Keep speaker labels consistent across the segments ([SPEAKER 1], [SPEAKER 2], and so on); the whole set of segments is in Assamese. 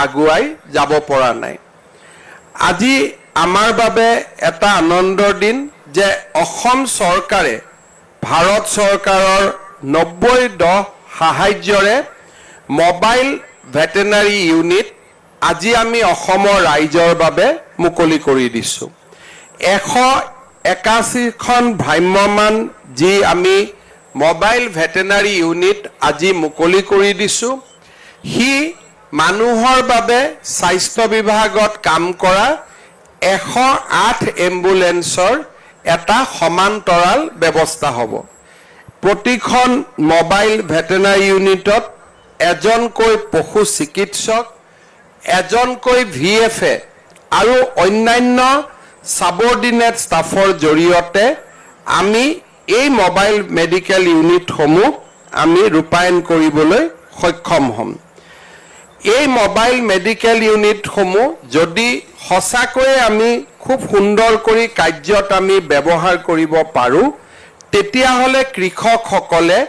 [SPEAKER 1] আগুৱাই যাব পৰা নাই। আজি আমাৰ বাবে এটা আনন্দৰ দিন যে অসম চৰকাৰে ভাৰত চৰকাৰৰ 90-10 সাহায্যৰে মোবাইল ভেটেনাৰী ইউনিট আজি আমি অসমৰ ৰাইজৰ বাবে মুকলি কৰি দিছোঁ। 181খন ভ্ৰাম্যমান যি আমি মোবাইল ভেটেনাৰী ইউনিট আজি মুকলি কৰি দিছোঁ, সি মানুহৰ বাবে স্বাস্থ্য বিভাগত কাম কৰা 108 এম্বুলেন্সৰ এটা সমান্তৰাল ব্যৱস্থা হ'ব। প্ৰতিখন মোবাইল ভেটেনাৰী ইউনিটত এজনকৈ পশু চিকিৎসক, এজনকৈ VFA আৰু অন্যান্য সাবঅৰ্ডিনেট ষ্টাফৰ জৰিয়তে আমি এই মোবাইল মেডিকেল ইউনিটসমূহ আমি ৰূপায়ণ কৰিবলৈ সক্ষম হ'ম। এই মোবাইল মেডিকেল ইউনিটসমূহ যদি সঁচাকৈয়ে আমি খুব সুন্দৰ কৰি কাৰ্যত আমি ব্যৱহাৰ কৰিব পাৰোঁ, তেতিয়াহ'লে কৃষকসকলে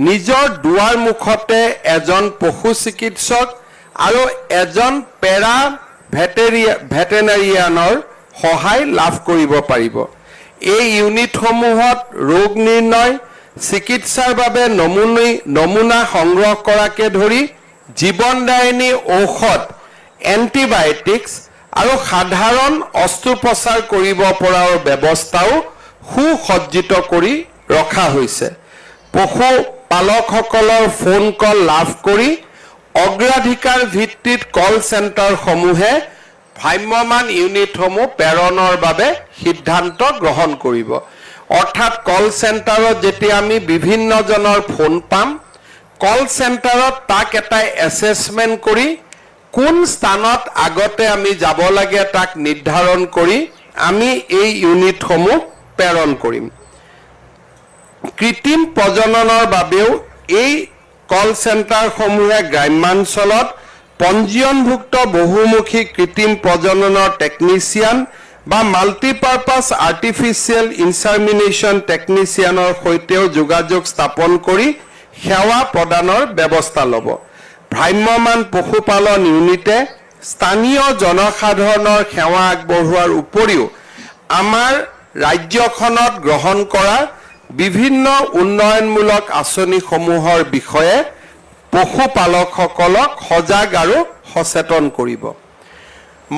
[SPEAKER 1] নিজৰ দুৱাৰ মুখতে এজন পশু চিকিৎসক আৰু এজন পেৰা ভেটেনাৰিয়ানৰ সহায় লাভ কৰিব পাৰিব। এই ইউনিটসমূহত ৰোগ নিৰ্ণয়, চিকিৎসাৰ বাবে নমুনা সংগ্ৰহ কৰাকে ধৰি জীৱনদায়িনী ঔষধ, এণ্টিবায়'টিক্স আৰু সাধাৰণ অস্ত্ৰোপচাৰ কৰিব পৰাৰ ব্যৱস্থাও সুসজ্জিত কৰি ৰখা হৈছে। পশুপালকসকলৰ ফোন কল লাভ কৰি অগ্ৰাধিকাৰ ভিত্তিত কল চেণ্টাৰসমূহে ভ্ৰাম্যমান ইউনিটসমূহ প্ৰেৰণৰ বাবে সিদ্ধান্ত গ্ৰহণ কৰিব। অৰ্থাৎ কল চেণ্টাৰত যেতিয়া আমি বিভিন্নজনৰ ফোন পাম, কল চেণ্টাৰত তাক এটা এছেছমেণ্ট কৰি কোন স্থানত আগতে আমি যাব লাগে তাক নিৰ্ধাৰণ কৰি আমি এই ইউনিটসমূহ প্ৰেৰণ কৰিম। কৃত্ৰিম প্ৰজননৰ বাবেও এই কল চেণ্টাৰসমূহে গ্ৰাম্যাঞ্চলত পঞ্জীয়নভুক্ত বহুমুখী কৃত্ৰিম প্ৰজননৰ টেকনিচিয়ান বা মাল্টিপাৰ্পাছ আৰ্টিফিচিয়েল ইনচামিনেশ্যন টেকনিচিয়ানৰ সৈতেও যোগাযোগ স্থাপন কৰি সেৱা প্ৰদানৰ ব্যৱস্থা ল'ব। ভ্ৰাম্যমান পশুপালন ইউনিটে স্থানীয় জনসাধাৰণৰ সেৱা আগবঢ়োৱাৰ উপৰিও আমাৰ ৰাজ্যখনত গ্ৰহণ কৰা বিভিন্ন উন্নয়নমূলক আঁচনিসমূহৰ বিষয়ে পশুপালকসকলক সজাগ আৰু সচেতন কৰিব।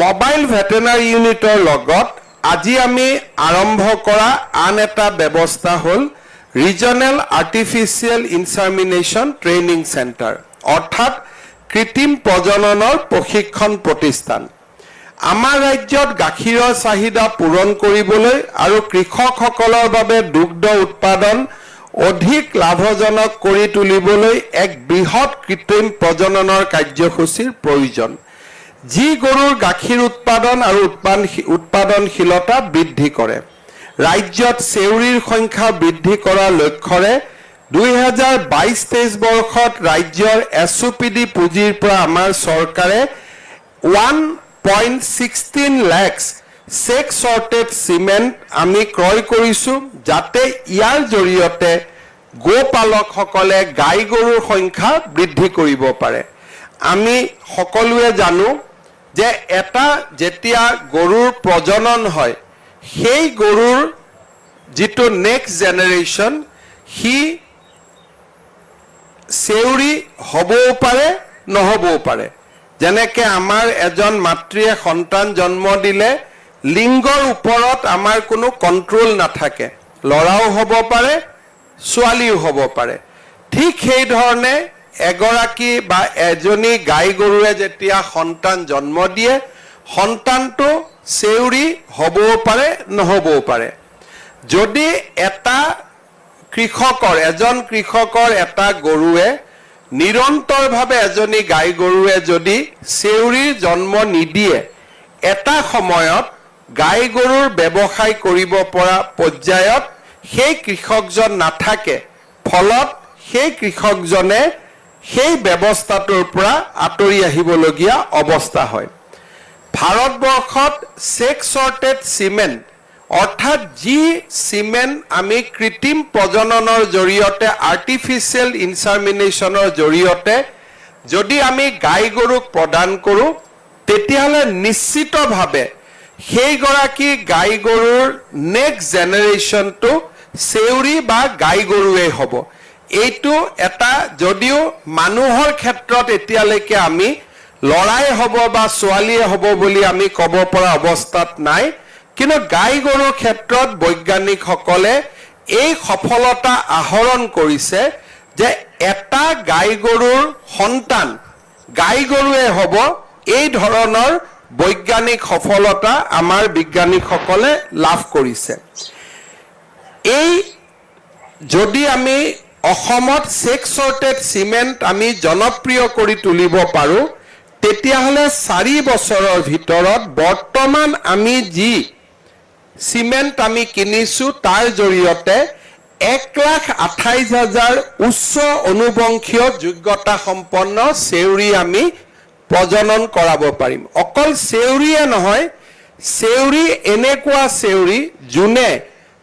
[SPEAKER 1] মোবাইল ভেটেনাৰী ইউনিটৰ লগত আজি আমি আৰম্ভ কৰা আন এটা ব্যৱস্থা হ'ল ৰিজনেল আৰ্টিফিচিয়েল ইনচামিনেশ্যন ট্ৰেইনিং চেণ্টাৰ, অৰ্থাৎ কৃত্ৰিম প্ৰজননৰ প্ৰশিক্ষণ প্ৰতিষ্ঠান। আমাৰ ৰাজ্যত গাখীৰৰ চাহিদা পূৰণ কৰিবলৈ আৰু কৃষকসকলৰ বাবে দুগ্ধ উৎপাদন অধিক লাভজনক কৰি তুলিবলৈ এক বৃহৎ কৃত্ৰিম প্ৰজননৰ কাৰ্যসূচীৰ প্ৰয়োজন, যি গৰুৰ গাখীৰ উৎপাদন আৰু উৎপাদনশীলতা বৃদ্ধি কৰে। ৰাজ্যত চেউৰীৰ সংখ্যা বৃদ্ধি কৰাৰ লক্ষ্যৰে 2022-23 বৰ্ষত ৰাজ্যৰ SOPD পুঁজিৰ পৰা আমাৰ চৰকাৰে 1.16 লাখ চেক চৰ্টেড চিমেণ্ট আমি ক্ৰয় কৰিছোঁ, যাতে ইয়াৰ জৰিয়তে গোপালকসকলে গাই গৰুৰ সংখ্যা বৃদ্ধি কৰিব পাৰে। আমি সকলোৱে জানো যে এটা যেতিয়া গৰুৰ প্ৰজনন হয়, সেই গৰুৰ যিটো নেক্সট জেনেৰেশ্যন সি চেউৰী হ'বও পাৰে নহ'বও পাৰে। যেনেকৈ আমাৰ এজন মাতৃয়ে সন্তান জন্ম দিলে লিংগৰ ওপৰত আমাৰ কোনো কণ্ট্ৰল নাথাকে, ল'ৰাও হ'ব পাৰে ছোৱালীও হ'ব পাৰে। ঠিক সেইধৰণে এগৰাকী বা এজনী গাই গৰুৱে যেতিয়া সন্তান জন্ম দিয়ে, সন্তানটো চেউৰী হ'বও পাৰে নহ'বও পাৰে। যদি এজন কৃষকৰ এটা গৰুৱে নিৰন্তৰভাৱে এজনী গাই গৰুৱে যদি চেউৰীৰ জন্ম নিদিয়ে, এটা সময়ত গাই গৰুৰ ব্যৱসায় কৰিব পৰা পৰ্যায়ত সেই কৃষকজন নাথাকে। ফলত সেই কৃষকজনে সেই ব্যৱস্থাটোৰ পৰা আঁতৰি আহিবলগীয়া অৱস্থা হয়। ভাৰতবৰ্ষত চেক চৰ্টেড চিমেণ্ট, অৰ্থাৎ যি চিমেণ্ট আমি কৃত্ৰিম প্ৰজননৰ জৰিয়তে আৰ্টিফিচিয়েল ইনচামিনেশ্যনৰ জৰিয়তে যদি আমি গাই গৰুক প্ৰদান কৰোঁ তেতিয়াহ'লে নিশ্চিতভাৱে সেইগৰাকী গাই গৰুৰ নেক্সট জেনেৰেশ্যনটো চেউৰী বা গাই গৰুৱেই হ'ব। এইটো এটা যদিও মানুহৰ ক্ষেত্ৰত এতিয়ালৈকে আমি লৰাই হ'ব বা ছোৱালীয়ে হ'ব বুলি আমি ক'ব পৰা অৱস্থাত নাই, কিন্তু গাই গৰুৰ ক্ষেত্ৰত বৈজ্ঞানিকসকলে এই সফলতা আহৰণ কৰিছে যে এটা গাই গৰুৰ সন্তান গাই গৰুৱে হ'ব। এই ধৰণৰ বৈজ্ঞানিক সফলতা আমাৰ বিজ্ঞানীসকলে লাভ কৰিছে। এই যদি আমি অসমত চেক চৰ্টেড চিমেণ্ট আমি জনপ্ৰিয় কৰি তুলিব পাৰোঁ তেতিয়াহ'লে 4 বছৰৰ ভিতৰত বৰ্তমান আমি যি চিমেণ্ট আমি কিনিছোঁ তাৰ জৰিয়তে 1,28,000 উচ্চ অনুবংশীয় যোগ্যতা সম্পন্ন চেউৰী আমি প্ৰজনন কৰাব পাৰিম। অকল চেউৰীয়ে নহয়, চেউৰী এনেকুৱা চেউৰী যোনে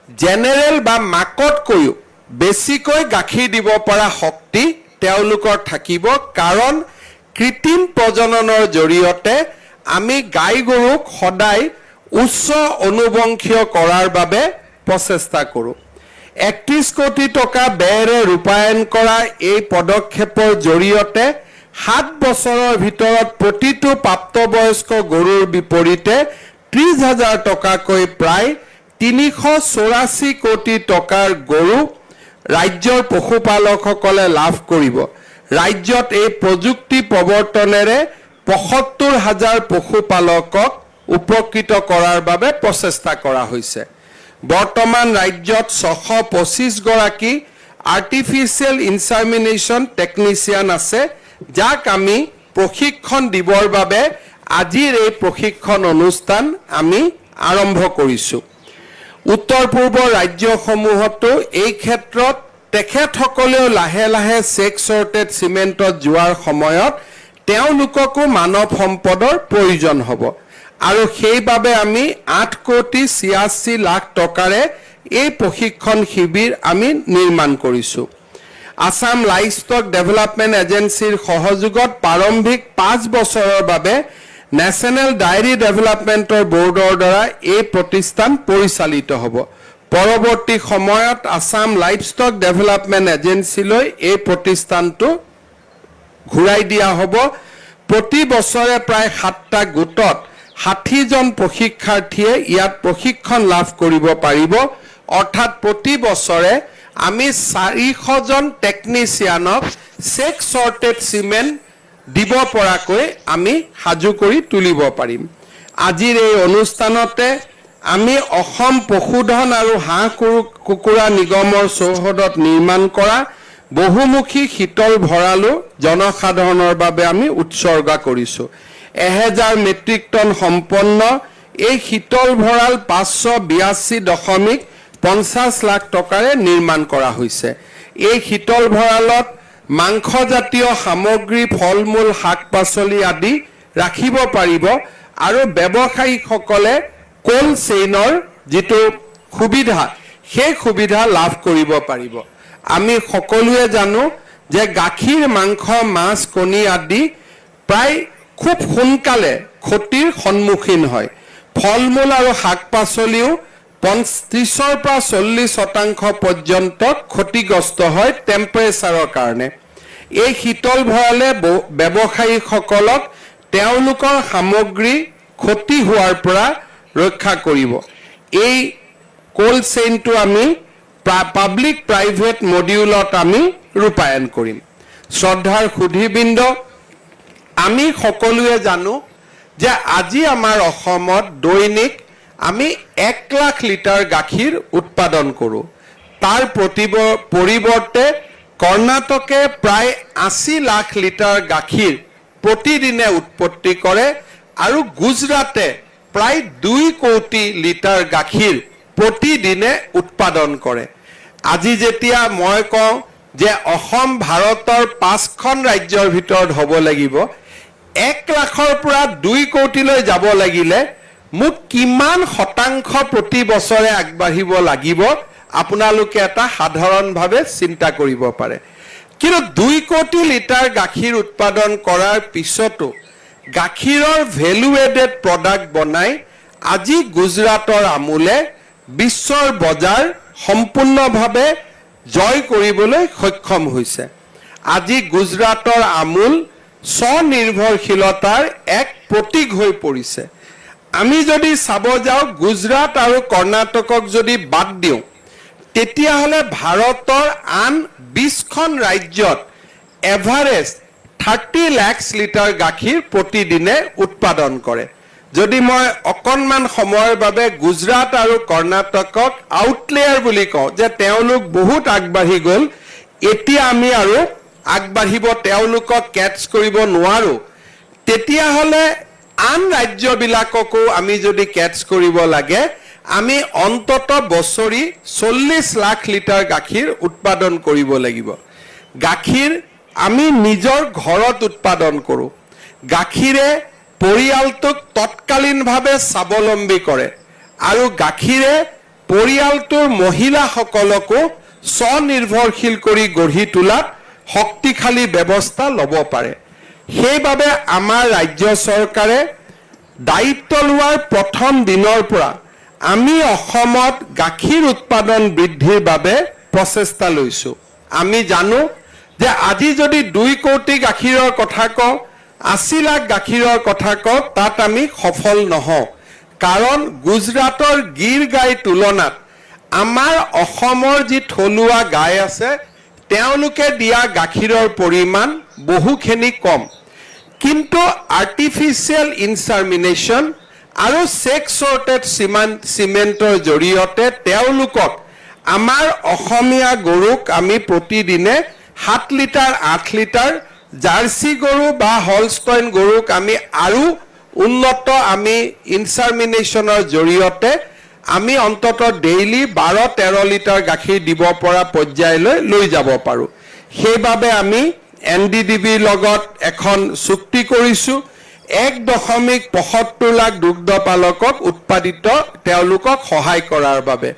[SPEAKER 1] জেনেৰেল বা মাকতকৈও বেছিকৈ গাখীৰ দিব পৰা শক্তি তেওঁলোকৰ থাকিব, কাৰণ কৃত্ৰিম প্ৰজননৰ জৰিয়তে আমি গাই গৰুক সদায় উচ্চ অনুবংশীয় কৰাৰ বাবে প্ৰচেষ্টা কৰোঁ। 31 কোটি টকা ব্যয়েৰে ৰূপায়ণ কৰা এই পদক্ষেপৰ জৰিয়তে 7 বছৰৰ ভিতৰত প্ৰতিটো প্ৰাপ্তবয়স্ক গৰুৰ বিপৰীতে 30,000 টকাকৈ প্ৰায় 384 কোটি টকাৰ গৰু ৰাজ্যৰ পশুপালকসকলে লাভ কৰিব। ৰাজ্যত এই প্ৰযুক্তি প্ৰৱৰ্তনেৰে 75,000 পশুপালকক উপকৃত কৰাৰ বাবে প্ৰচেষ্টা কৰা হৈছে। বৰ্তমান ৰাজ্যত 625 গৰাকী আৰ্টিফিচিয়েল ইনসামিনেশ্যন টেকনিচিয়ান আছে, যাক আমি প্ৰশিক্ষণ দিবৰ বাবে আজিৰ এই প্ৰশিক্ষণ অনুষ্ঠান আমি আৰম্ভ কৰিছোঁ। উত্তৰ পূৰ্বৰ ৰাজ্যসমূহতো এই ক্ষেত্ৰত তেখেতসকলেও লাহে লাহে চেক চৰ্টেড চিমেণ্টত যোৱাৰ সময়ত তেওঁলোককো মানৱ সম্পদৰ প্ৰয়োজন হ'ব, আৰু সেইবাবে আমি 8,86 লাখ টকাৰে এই প্ৰশিক্ষণ শিবিৰ আমি নিৰ্মাণ কৰিছোঁ। আসাম লাইভষ্টক ডেভেলপমেণ্ট এজেন্সিৰ সহযোগত প্ৰাৰম্ভিক 5 বছৰৰ বাবে নেশ্যনেল ডায়েৰী ডেভেলপমেণ্টৰ বোৰ্ডৰ দ্বাৰা এই প্ৰতিষ্ঠান পৰিচালিত হ'ব। পৰৱৰ্তী সময়ত আসাম লাইভষ্টক ডেভেলপমেণ্ট এজেন্সিলৈ এই প্ৰতিষ্ঠানটো ঘূৰাই দিয়া হ'ব। প্ৰতি বছৰে প্ৰায় 7টা গোটত 60 জন প্ৰশিক্ষাৰ্থীয়ে ইয়াত প্ৰশিক্ষণ লাভ কৰিব পাৰিব। অৰ্থাৎ প্ৰতি বছৰে আমি 400 জন টেকনিচিয়ানক চেক চৰ্টেড চিমেণ্ট দিব পৰাকৈ আমি সাজু কৰি তুলিব পাৰিম। আজিৰ এই অনুষ্ঠানতে আমি অসম পশুধন আৰু হাঁহ কুকুৰা নিগমৰ চৌহদত নিৰ্মাণ কৰা বহুমুখী শীতল ভঁৰালো জনসাধাৰণৰ বাবে আমি উৎসৰ্গা কৰিছোঁ। 1000 মেট্ৰিক টন সম্পন্ন এই শীতল ভঁৰাল 582.50 লাখ টকাৰে নিৰ্মাণ কৰা হৈছে। এই শীতল ভঁৰালত মাংসজাতীয় সামগ্ৰী, ফল মূল, শাক পাচলি আদি ৰাখিব পাৰিব, আৰু ব্যৱসায়ীসকলে কোল্ড চেইনৰ যিটো সুবিধা সেই সুবিধা লাভ কৰিব পাৰিব। আমি সকলোৱে জানো যে গাখীৰ, মাংস, মাছ, কণী আদি প্ৰায় খুব সোনকালে ক্ষতিৰ সন্মুখীন হয়। ফল মূল আৰু শাক পাচলিও 35-ৰ পৰা 40% পৰ্যন্ত ক্ষতিগ্ৰস্ত হয় টেম্পাৰেচাৰৰ কাৰণে। এই শীতল ভঁৰালে ব্যৱসায়ীসকলক তেওঁলোকৰ সামগ্ৰী ক্ষতি হোৱাৰ পৰা ৰক্ষা কৰিব। এই কোল্ড চেইনটো আমি পাব্লিক প্ৰাইভেট মডিউলত আমি ৰূপায়ণ কৰিম। শ্ৰদ্ধাৰ সুধীবৃন্দ, আমি সকলোৱে জানো যে আজি আমাৰ অসমত দৈনিক আমি 1 লাখ লিটাৰ গাখীৰ উৎপাদন কৰোঁ। তাৰ পৰিৱৰ্তে কৰ্ণাটকে প্ৰায় 80 লাখ লিটাৰ গাখীৰ প্ৰতিদিনে উৎপত্তি কৰে, আৰু গুজৰাটে প্ৰায় 2 কোটি লিটাৰ গাখীৰ প্ৰতিদিনে উৎপাদন কৰে। আজি যেতিয়া মই কওঁ যে অসম ভাৰতৰ 5খন ৰাজ্যৰ ভিতৰত হ'ব লাগিব, 1 লাখৰ পৰা 2 কোটিলৈ যাব লাগিলে মোক কিমান শতাংশ প্ৰতি বছৰে আগবাঢ়িব লাগিব আপোনালোকে এটা সাধাৰণভাৱে চিন্তা কৰিব পাৰে। কিন্তু 2 কোটি লিটাৰ গাখীৰ উৎপাদন কৰাৰ পিছতো গাখীৰৰ ভেলু এডেড প্ৰডাক্ট বনাই আজি গুজৰাটৰ আমুলে বিশ্বৰ বজাৰ সম্পূৰ্ণভাৱে জয় কৰিবলৈ সক্ষম হৈছে। আজি গুজৰাটৰ আমুল স্বনিৰ্ভৰশীলতাৰ এক প্ৰতীক হৈ পৰিছে। আমি যদি চাব যাওঁ গুজৰাট আৰু কৰ্ণাটকক যদি বাদ দিওঁ তেতিয়াহ'লে ভাৰতৰ আন 20খন ৰাজ্যত এভাৰেজ 30 লাখ লিটাৰ গাখীৰ প্ৰতিদিনে উৎপাদন কৰে। যদি মই অকণমান সময়ৰ বাবে গুজৰাট আৰু কৰ্ণাটকক আউটলেয়াৰ বুলি কওঁ যে তেওঁলোক বহুত আগবাঢ়ি গ'ল, এতিয়া আমি আৰু আগবাঢ়িব তেওঁলোকক কেটচ কৰিব নোৱাৰো, তেতিয়াহ'লে আন ৰাজ্যবিলাককো আমি যদি কেটচ কৰিব লাগে আমি অন্তত বছৰি 40 লাখ লিটাৰ গাখীৰ উৎপাদন কৰিব লাগিব। গাখীৰ আমি নিজৰ ঘৰত উৎপাদন কৰোঁ। গাখীৰে পৰিয়ালটোক তৎকালীনভাৱে স্বাৱলম্বী কৰে আৰু গাখীৰে পৰিয়ালটোৰ মহিলাসকলকো স্বনিৰ্ভৰশীল কৰি গঢ়ি তোলাত শক্তিশালী ব্যৱস্থা ল'ব পাৰে। সেইবাবে আমাৰ ৰাজ্য চৰকাৰে দায়িত্ব লোৱাৰ প্ৰথম দিনৰ পৰা আমি অসমত গাখীৰ উৎপাদন বৃদ্ধিৰ বাবে প্ৰচেষ্টা লৈছোঁ। আমি জানো যে আজি যদি 2 কোটি গাখীৰৰ কথা কওঁ, 80 লাখ গাখীৰৰ কথা কওঁ, তাত আমি সফল নহওঁ। কাৰণ গুজৰাটৰ গিৰ গাইৰ তুলনাত আমাৰ অসমৰ যি থলুৱা গাই আছে তেওঁলোকে দিয়া গাখীৰৰ পৰিমাণ বহুখিনি কম। কিন্তু আৰ্টিফিচিয়েল ইনসাৰ্মিনেশ্যন আৰু সেক্স সৰ্টেড চিমেণ্টৰ জৰিয়তে তেওঁলোকক আমাৰ অসমীয়া গৰুক আমি প্ৰতিদিনে 7 লিটাৰ 8 লিটাৰ, জাৰ্চি গৰু বা হলষ্টাইন গৰুক আমি আৰু উন্নত আমি ইনসাৰ্মিনেশ্যনৰ জৰিয়তে আমি অন্তত ডেইলি 12-13 লিটাৰ গাখীৰ দিব পৰা পৰ্যায়লৈ লৈ যাব পাৰোঁ। সেইবাবে আমি NDDBৰ লগত এখন চুক্তি কৰিছোঁ। 1.75 লাখ দুগ্ধ পালকক উৎপাদিত তেওঁলোকক সহায় কৰাৰ বাবে।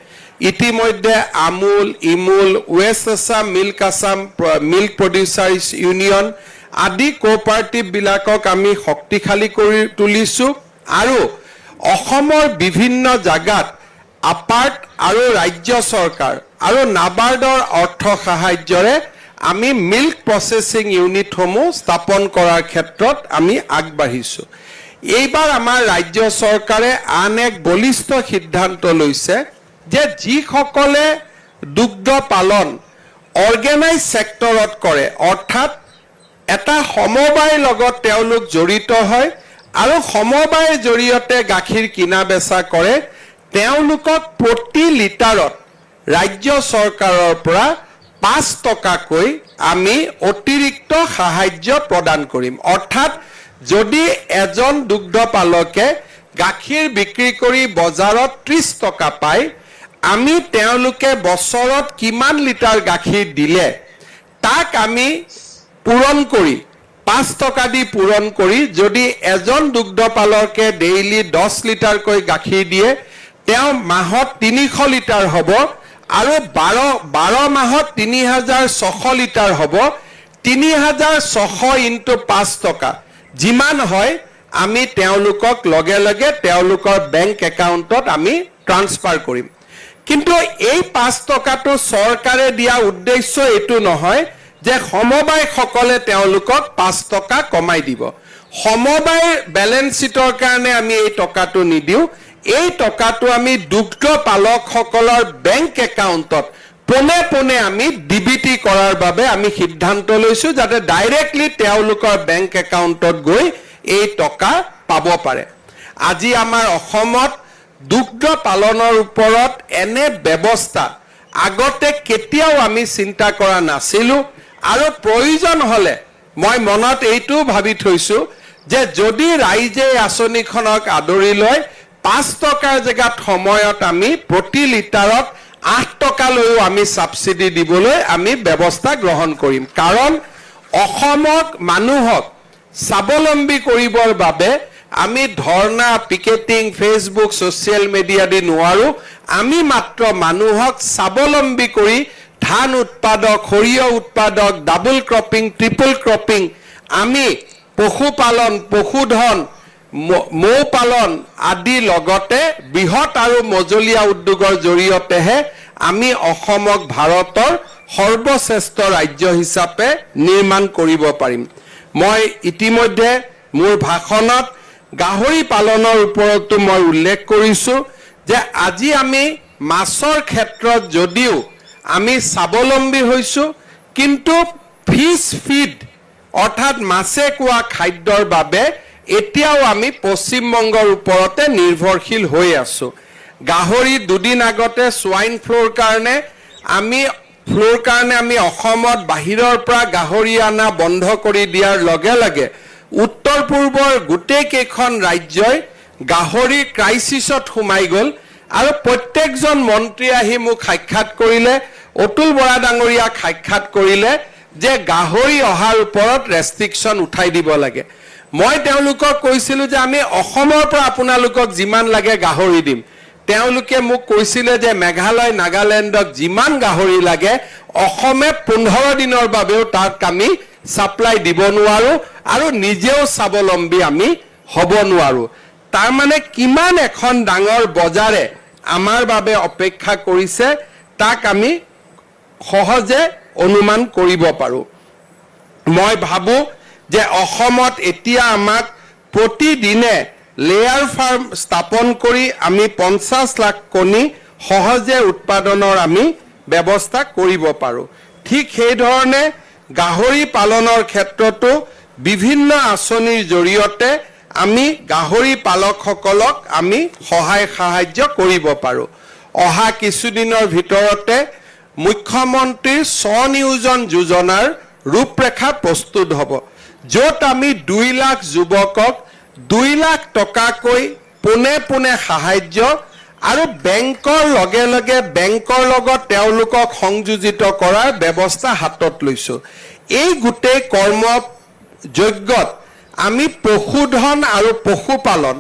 [SPEAKER 1] ইতিমধ্যে আমুল, ইমুল, West Assam Milk Producers Union আদি কোঅপাৰেটিভবিলাকক আমি শক্তিশালী কৰি তুলিছোঁ আৰু অসমৰ বিভিন্ন জাগাত আপাৰ্ট আৰু ৰাজ্য চৰকাৰ আৰু নাবাৰ্ডৰ অৰ্থ সাহায্যৰে আমি মিল্ক প্ৰচেছিং ইউনিটসমূহ স্থাপন কৰাৰ ক্ষেত্ৰত আমি আগবাঢ়িছোঁ। এইবাৰ আমাৰ ৰাজ্য চৰকাৰে আন এক বলিষ্ঠ সিদ্ধান্ত লৈছে যে যিসকলে দুগ্ধ পালন অৰ্গেনাইজ ছেক্টৰত কৰে, অৰ্থাৎ এটা সমবায়ৰ লগত তেওঁলোক জড়িত হয় আৰু সমবায়ৰ জৰিয়তে গাখীৰ কিনা বেচা কৰে, তেওঁলোকক প্ৰতি লিটাৰত ৰাজ্য চৰকাৰৰ পৰা 5 টকাকৈ আমি অতিৰিক্ত সাহায্য প্ৰদান কৰিম। অৰ্থাৎ যদি এজন দুগ্ধ পালকে গাখীৰ বিক্ৰী কৰি বজাৰত 30 টকা পায়, আমি তেওঁলোকে বছৰত কিমান লিটাৰ গাখীৰ দিলে তাক আমি পূৰণ কৰি 5 টকা দি পূৰণ কৰি যদি এজন দুগ্ধ পালকে ডেইলি 10 লিটাৰকৈ গাখীৰ দিয়ে, তেওঁ মাহত 300 লিটাৰ হ'ব আৰু 12 মাহত 3600 লিটাৰ হ'ব। 3600 ইনটু 5 টকা যিমান হয় আমি তেওঁলোকক লগে লগে তেওঁলোকৰ বেংক একাউণ্টত আমি ট্ৰান্সফাৰ কৰিম। কিন্তু এই 5 টকাটো চৰকাৰে দিয়া উদ্দেশ্য এইটো নহয় যে সমবায়সকলে তেওঁলোকক 5 টকা কমাই দিব। সমবায়ৰ বেলেন্স শ্বীটৰ কাৰণে আমি এই টকাটো নিদিওঁ। এই টকাটো আমি দুগ্ধ পালকসকলৰ বেংক একাউণ্টত পোনে পোনে আমি ডিবিটি কৰাৰ বাবে আমি সিদ্ধান্ত লৈছোঁ, যাতে ডাইৰেক্টলি তেওঁলোকৰ বেংক একাউণ্টত গৈ এই টকা পাব পাৰে। আজি আমাৰ অসমত দুগ্ধ পালনৰ ওপৰত এনে ব্যৱস্থা আগতে কেতিয়াও আমি চিন্তা কৰা নাছিলোঁ আৰু প্ৰয়োজন হ'লে মই মনত এইটোও ভাবি থৈছোঁ যে যদি ৰাইজে আঁচনিখনক আদৰি লয় 5 টকাৰ জেগাত সময়ত আমি প্ৰতি লিটাৰত 8 টকালৈও আমি সাবসিডি দিবলৈ আমি ব্যৱস্থা গ্ৰহণ কৰিম। কাৰণ অসমক মানুহক স্বাৱলম্বী কৰিবৰ বাবে আমি ধৰ্ণা, পিকেটিং, ফেচবুক, ছ'চিয়েল মিডিয়া দি নোৱাৰোঁ। আমি মাত্ৰ মানুহক স্বাৱলম্বী কৰি ধান উৎপাদক, সৰিয়হ উৎপাদক, ডাবল ক্ৰপিং, ট্ৰিপল ক্ৰপিং, আমি পশুপালন, পশুধন, মৌ পালন আদি লগতে বৃহৎ আৰু মজলীয়া উদ্যোগৰ জৰিয়তেহে আমি অসমক ভাৰতৰ সৰ্বশ্ৰেষ্ঠ ৰাজ্য হিচাপে নিৰ্মাণ কৰিব পাৰিম। মই ইতিমধ্যে মোৰ ভাষণত গাহৰি পালনৰ ওপৰতো মই উল্লেখ কৰিছোঁ যে আজি আমি মাছৰ ক্ষেত্ৰত যদিও আমি স্বাৱলম্বী হৈছোঁ, কিন্তু ফিছ ফিড অৰ্থাৎ মাছে খোৱা খাদ্যৰ বাবে এতিয়াও আমি পশ্চিমবংগৰ ওপৰতে নিৰ্ভৰশীল হৈ আছোঁ। গাহৰি দুদিন আগতে সোয়াইন ফ্লুৰ কাৰণে আমি অসমত বাহিৰৰ পৰা গাহৰি অনা বন্ধ কৰি দিয়াৰ লগে লগে উত্তৰ পূৰ্বৰ গোটেই কেইখন ৰাজ্যই গাহৰি ক্ৰাইচিছত সোমাই গ'ল আৰু প্ৰত্যেকজন মন্ত্ৰী আহি মোক সাক্ষাৎ কৰিলে, অতুল বৰা ডাঙৰীয়াক সাক্ষাৎ কৰিলে যে গাহৰি অহাৰ ওপৰত ৰেষ্ট্ৰিকশ্যন উঠাই দিব লাগে। মই তেওঁলোকক কৈছিলোঁ যে আমি অসমৰ পৰা আপোনালোকক যিমান লাগে গাহৰি দিম। তেওঁলোকে মোক কৈছিলে যে মেঘালয়, নাগালেণ্ডক যিমান গাহৰি লাগে অসমে 15 দিনৰ বাবেও তাক আমি ছাপ্লাই দিব নোৱাৰোঁ আৰু নিজেও স্বাৱলম্বী আমি হ'ব নোৱাৰোঁ। তাৰমানে কিমান এখন ডাঙৰ বজাৰে আমাৰ বাবে অপেক্ষা কৰিছে তাক আমি সহজে অনুমান কৰিব পাৰোঁ। মই ভাবোঁ যে অসমত এতিয়া আমাক প্ৰতিদিনে লেয়াৰ ফাৰ্ম স্থাপন কৰি আমি 50 লাখ কণী সহজে উৎপাদনৰ আমি ব্যৱস্থা কৰিব পাৰোঁ। ঠিক সেইধৰণে গাহৰি পালনৰ ক্ষেত্ৰতো বিভিন্ন আঁচনিৰ জৰিয়তে আমি গাহৰি পালকসকলক আমি সহায় সাহায্য কৰিব পাৰোঁ। অহা কিছুদিনৰ ভিতৰতে মুখ্যমন্ত্ৰীৰ স্বনিয়োজন যোজনাৰ ৰূপৰেখা প্ৰস্তুত হ'ব, য'ত আমি 2 লাখ যুৱকক 2 লাখ টকাকৈ পোনে পোনে সাহায্য আৰু বেংকৰ লগে লগে বেংকৰ লগত তেওঁলোকক সংযোজিত কৰাৰ ব্যৱস্থা হাতত লৈছোঁ। এই গোটেই কৰ্মযজ্ঞত আমি পশুধন আৰু পশুপালন,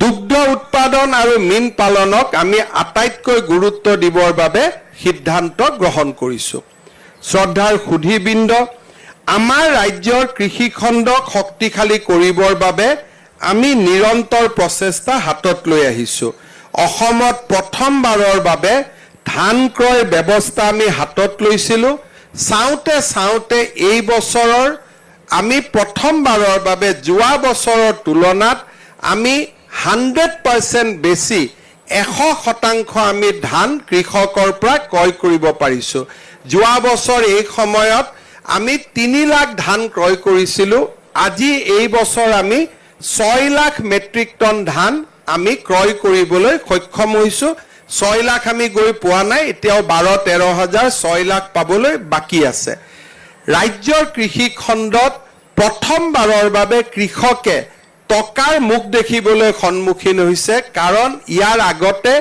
[SPEAKER 1] দুগ্ধ উৎপাদন আৰু মীন পালনক আমি আটাইতকৈ গুৰুত্ব দিবৰ বাবে সিদ্ধান্ত গ্ৰহণ কৰিছোঁ। শ্ৰদ্ধাৰ সুধীবৃন্দ, আমাৰ ৰাজ্যৰ কৃষিখণ্ডক শক্তিশালী কৰিবৰ বাবে আমি নিৰন্তৰ প্ৰচেষ্টা হাতত লৈ আহিছোঁ। অসমত প্ৰথমবাৰৰ বাবে ধান ক্ৰয় ব্যৱস্থা আমি হাতত লৈছিলোঁ। চাওঁতে চাওঁতে এই বছৰৰ আমি প্ৰথমবাৰৰ বাবে যোৱা বছৰৰ তুলনাত আমি 100% বেছি 100% আমি ধান কৃষকৰ পৰা ক্ৰয় কৰিব পাৰিছোঁ। যোৱা বছৰ এই সময়ত আমি 3 লাখ ধান ক্ৰয় কৰিছিলোঁ। আজি এই বছৰ আমি 6 লাখ মেট্ৰিক টন ধান আমি ক্ৰয় কৰিবলৈ সক্ষম হৈছোঁ। 6 লাখ আমি গৈ পোৱা নাই, এতিয়াও 12-13 হাজাৰ 6 লাখ পাবলৈ বাকী আছে। ৰাজ্যৰ কৃষি খণ্ডত প্ৰথমবাৰৰ বাবে কৃষকে টকাৰ মুখ দেখিবলৈ সন্মুখীন হৈছে, কাৰণ ইয়াৰ আগতে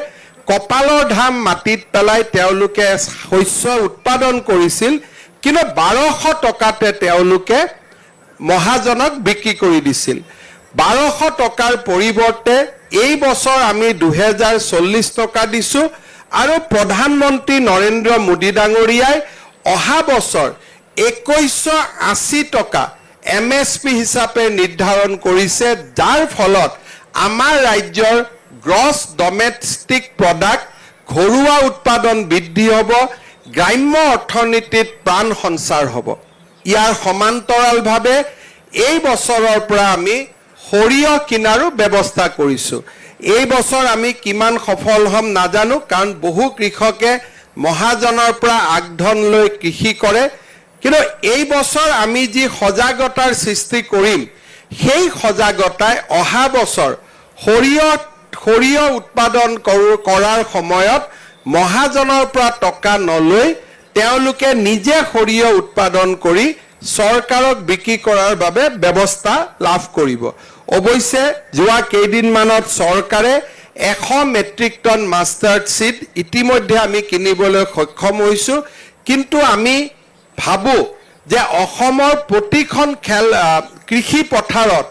[SPEAKER 1] কপালৰ ধাম মাটিত পেলাই তেওঁলোকে শস্য উৎপাদন কৰিছিল, কিন্তু 1200 টকাতে তেওঁলোকে মহাজনক বিক্ৰী কৰি দিছিল। 1200 টকাৰ পৰিৱৰ্তে এই বছৰ আমি 2040 টকা দিছোঁ আৰু প্ৰধানমন্ত্ৰী নৰেন্দ্ৰ মোদী ডাঙৰীয়াই অহা বছৰ 2180 টকা MSP হিচাপে নিৰ্ধাৰণ কৰিছে, যাৰ ফলত আমাৰ ৰাজ্যৰ গ্ৰছ ডমেষ্টিক প্ৰডাক্ট, ঘৰুৱা উৎপাদন বৃদ্ধি হ'ব, গ্ৰাম্য অৰ্থনীতিত প্ৰাণ সঞ্চাৰ হ'ব। ইয়াৰ সমান্তৰালভাৱে এই বছৰৰ পৰা আমি সৰিয়হ কিনাৰো ব্যৱস্থা কৰিছোঁ। এই বছৰ আমি কিমান সফল হ'ম নাজানো, কাৰণ বহু কৃষকে মহাজনৰ পৰা আগধন লৈ কৃষি কৰে, কিন্তু এই বছৰ আমি যি সজাগতাৰ সৃষ্টি কৰিম, সেই সজাগতাই অহা বছৰ সৰিয়হ উৎপাদন কৰাৰ সময়ত মহাজনৰ পৰা টকা নলৈ তেওঁলোকে নিজে সৰিয়হ উৎপাদন কৰি চৰকাৰক বিক্ৰী কৰাৰ বাবে ব্যৱস্থা লাভ কৰিব। অৱশ্যে যোৱা কেইদিনমানত চৰকাৰে 100 মেট্ৰিক টন মাষ্টাৰ্ড চিড ইতিমধ্যে আমি কিনিবলৈ সক্ষম হৈছোঁ, কিন্তু আমি ভাবোঁ যে অসমৰ প্ৰতিখন কৃষি পথাৰত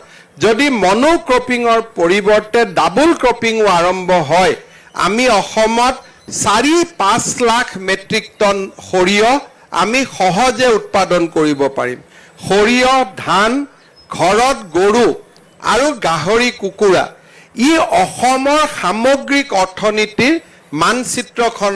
[SPEAKER 1] যদি মনো ক্ৰপিঙৰ পৰিৱৰ্তে ডাবল ক্ৰপিঙো আৰম্ভ হয়, আমি অসমত 4-5 লাখ মেট্ৰিক টন সৰিয়হ আমি সহজে উৎপাদন কৰিব পাৰিম। সৰিয়হ, ধান, ঘৰত গৰু আৰু গাহৰি কুকুৰা ই অসমৰ সামগ্ৰিক অৰ্থনীতিৰ মানচিত্ৰখন